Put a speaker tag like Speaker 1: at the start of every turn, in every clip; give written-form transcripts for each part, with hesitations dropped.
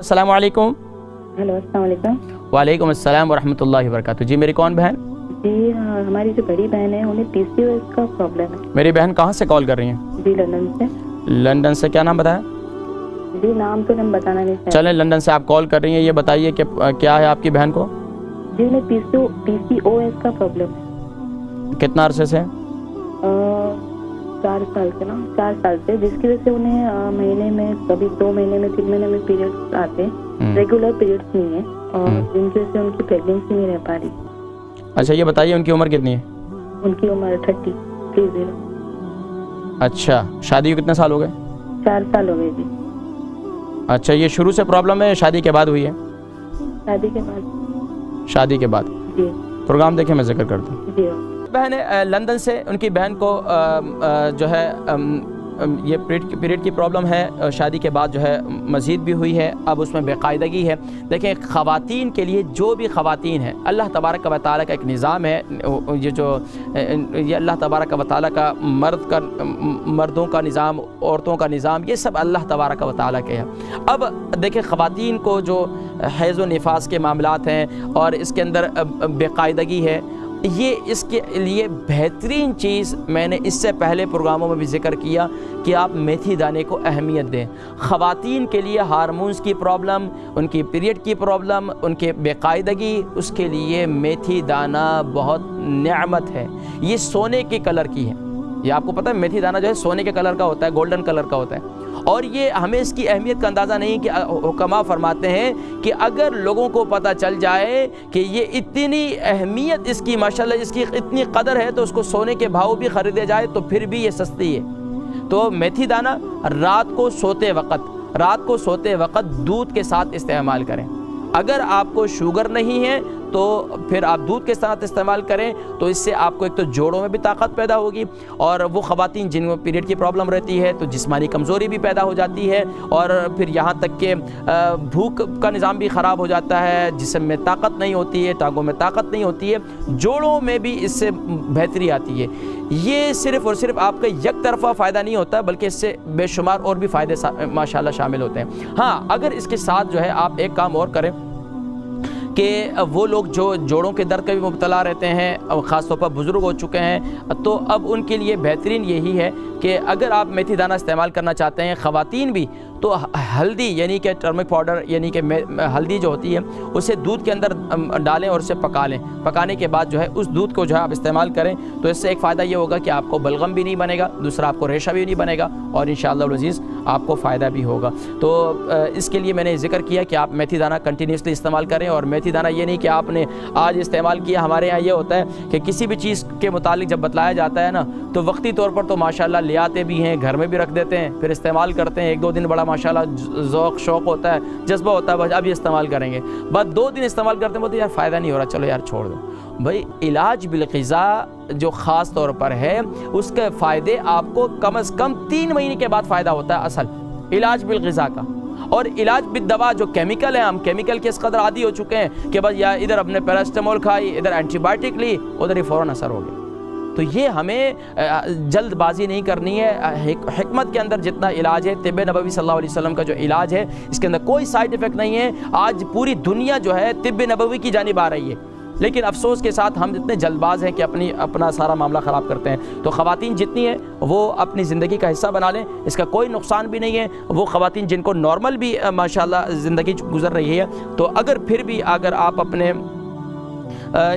Speaker 1: السلام علیکم۔
Speaker 2: ہیلو، السلام علیکم۔
Speaker 1: وعلیکم السلام ورحمۃ اللہ وبرکاتہ۔ جی میری کون بہن؟
Speaker 2: جی ہماری جو بڑی بہن ہے انہیں PCOS کا پرابلم ہے۔
Speaker 1: میری بہن کہاں سے کال کر رہی ہیں؟
Speaker 2: جی لندن سے۔
Speaker 1: لندن سے، کیا نام بتایا؟
Speaker 2: جی نام تو ہم بتانا نہیں چاہتے۔
Speaker 1: چلیں، لندن سے آپ کال کر رہی ہیں، یہ بتائیے کہ کیا ہے آپ کی بہن کو؟
Speaker 2: جی انہیں PCOS کا پرابلم ہے۔
Speaker 1: کتنا عرصے سے؟
Speaker 2: 4 سال سے نا، 4 سال سے، جس کی وجہ سے انہیں مہینے میں کبھی 2 مہینے میں 3 مہینے میں پیریڈس آتے ہیں، ریگولر پیریڈس نہیں ہیں، اور جن کی وجہ سے ان کی پریگنینسی نہیں رہ پا رہی۔
Speaker 1: اچھا یہ بتائیے ان کی عمر کتنی ہے؟
Speaker 2: ان کی عمر 30۔
Speaker 1: اچھا، شادی کو کتنے سال ہو گئے؟
Speaker 2: 4 سال ہو گئے جی۔
Speaker 1: اچھا، یہ شروع سے پرابلم ہے شادی کے بعد ہوئی ہے؟
Speaker 2: شادی کے بعد۔
Speaker 1: شادی کے بعد
Speaker 2: جی
Speaker 1: پروگرام دیکھیں، میں ذکر کرتا ہوں۔
Speaker 2: جی
Speaker 1: بہن لندن سے، ان کی بہن کو جو ہے یہ پیریڈ کی پرابلم ہے، شادی کے بعد جو ہے مزید بھی ہوئی ہے، اب اس میں بے قاعدگی ہے۔ دیکھیں خواتین کے لیے، جو بھی خواتین ہیں، اللہ تبارک و تعالیٰ کا ایک نظام ہے، یہ اللہ تبارک و تعالیٰ کا مردوں کا نظام، عورتوں کا نظام، یہ سب اللہ تبارک و تعالیٰ کے ہیں۔ اب دیکھیں خواتین کو جو حیض و نفاس کے معاملات ہیں اور اس کے اندر بے قاعدگی ہے، یہ اس کے لیے بہترین چیز میں نے اس سے پہلے پروگراموں میں بھی ذکر کیا کہ آپ میتھی دانے کو اہمیت دیں۔ خواتین کے لیے ہارمونز کی پرابلم، ان کی پیریڈ کی پرابلم، ان کے بے قاعدگی، اس کے لیے میتھی دانہ بہت نعمت ہے۔ یہ سونے کے کلر کی ہے، یہ آپ کو پتہ ہے میتھی دانہ جو ہے سونے کے کلر کا ہوتا ہے، گولڈن کلر کا ہوتا ہے، اور یہ ہمیں اس کی اہمیت کا اندازہ نہیں کہ حکماء فرماتے ہیں کہ اگر لوگوں کو پتہ چل جائے کہ یہ اتنی اہمیت اس کی، ماشاءاللہ اس کی اتنی قدر ہے، تو اس کو سونے کے بھاؤ بھی خریدے جائے تو پھر بھی یہ سستی ہے۔ تو میتھی دانہ رات کو سوتے وقت دودھ کے ساتھ استعمال کریں۔ اگر آپ کو شوگر نہیں ہے تو پھر آپ دودھ کے ساتھ استعمال کریں، تو اس سے آپ کو ایک تو جوڑوں میں بھی طاقت پیدا ہوگی، اور وہ خواتین جن کو پیریڈ کی پرابلم رہتی ہے تو جسمانی کمزوری بھی پیدا ہو جاتی ہے، اور پھر یہاں تک کہ بھوک کا نظام بھی خراب ہو جاتا ہے، جسم میں طاقت نہیں ہوتی ہے، ٹانگوں میں طاقت نہیں ہوتی ہے، جوڑوں میں بھی اس سے بہتری آتی ہے۔ یہ صرف اور صرف آپ کا یک طرفہ فائدہ نہیں ہوتا، بلکہ اس سے بے شمار اور بھی فائدے ماشاءاللہ شامل ہوتے ہیں۔ ہاں اگر اس کے ساتھ جو ہے آپ ایک کام اور کریں کہ وہ لوگ جو جوڑوں کے درد کا بھی مبتلا رہتے ہیں، خاص طور پر بزرگ ہو چکے ہیں، تو اب ان کے لیے بہترین یہی ہے کہ اگر آپ میتھی دانہ استعمال کرنا چاہتے ہیں خواتین بھی، تو ہلدی یعنی کہ ٹرمرک پاؤڈر یعنی کہ ہلدی جو ہوتی ہے اسے دودھ کے اندر ڈالیں اور اسے پکا لیں۔ پکانے کے بعد جو ہے اس دودھ کو جو ہے آپ استعمال کریں، تو اس سے ایک فائدہ یہ ہوگا کہ آپ کو بلغم بھی نہیں بنے گا، دوسرا آپ کو ریشہ بھی نہیں بنے گا، اور انشاءاللہ العزیز آپ کو فائدہ بھی ہوگا۔ تو اس کے لیے میں نے ذکر کیا کہ آپ میتھی دانہ کنٹینیوسلی استعمال کریں، اور میتھی دانہ یہ نہیں کہ آپ نے آج استعمال کیا۔ ہمارے یہاں یہ ہوتا ہے کہ کسی بھی چیز کے متعلق جب بتلایا جاتا ہے نا، تو وقتی طور پر تو ماشاءاللہ لے آتے بھی ہیں، گھر میں بھی رکھ دیتے ہیں، پھر استعمال کرتے ہیں، 1-2 دن بڑا ماشاءاللہ ذوق شوق ہوتا ہے، جذبہ ہوتا ہے، بس اب یہ استعمال کریں گے، بس 2 دن استعمال کرتے ہیں، بولتے یار فائدہ نہیں ہو رہا، چلو یار چھوڑ دو۔ بھائی علاج بالغذاء جو خاص طور پر ہے، اس کے فائدے آپ کو کم از کم 3 مہینے کے بعد فائدہ ہوتا ہے اصل علاج بالغذاء کا۔ اور علاج بالدوا جو کیمیکل ہے، ہم کیمیکل کے اس قدر عادی ہو چکے ہیں کہ بس یا ادھر اپنے پیراسٹامول کھائی، ادھر اینٹی بائیوٹک لی، ادھر ہی فوراً اثر ہو گیا۔ تو یہ ہمیں جلد بازی نہیں کرنی ہے۔ حکمت کے اندر جتنا علاج ہے، طب نبوی صلی اللہ علیہ وسلم کا جو علاج ہے، اس کے اندر کوئی سائیڈ ایفیکٹ نہیں ہے۔ آج پوری دنیا جو ہے طب نبوی کی جانب آ رہی ہے، لیکن افسوس کے ساتھ ہم اتنے جلد باز ہیں کہ اپنا سارا معاملہ خراب کرتے ہیں۔ تو خواتین جتنی ہیں وہ اپنی زندگی کا حصہ بنا لیں، اس کا کوئی نقصان بھی نہیں ہے۔ وہ خواتین جن کو نارمل بھی ماشاءاللہ زندگی گزر رہی ہے، تو اگر پھر بھی اگر آپ اپنے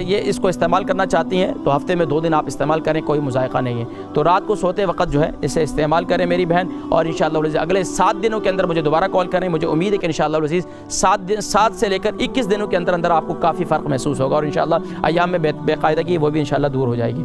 Speaker 1: یہ اس کو استعمال کرنا چاہتی ہیں تو ہفتے میں 2 دن آپ استعمال کریں، کوئی مذائقہ نہیں ہے۔ تو رات کو سوتے وقت جو ہے اسے استعمال کریں میری بہن، اور انشاءاللہ العزیز اگلے 7 دنوں کے اندر مجھے دوبارہ کال کریں۔ مجھے امید ہے کہ انشاءاللہ العزیز 7 سے لے کر 21 دنوں کے اندر آپ کو کافی فرق محسوس ہوگا، اور انشاءاللہ ایام میں بے قاعدگی وہ بھی انشاءاللہ دور ہو جائے گی۔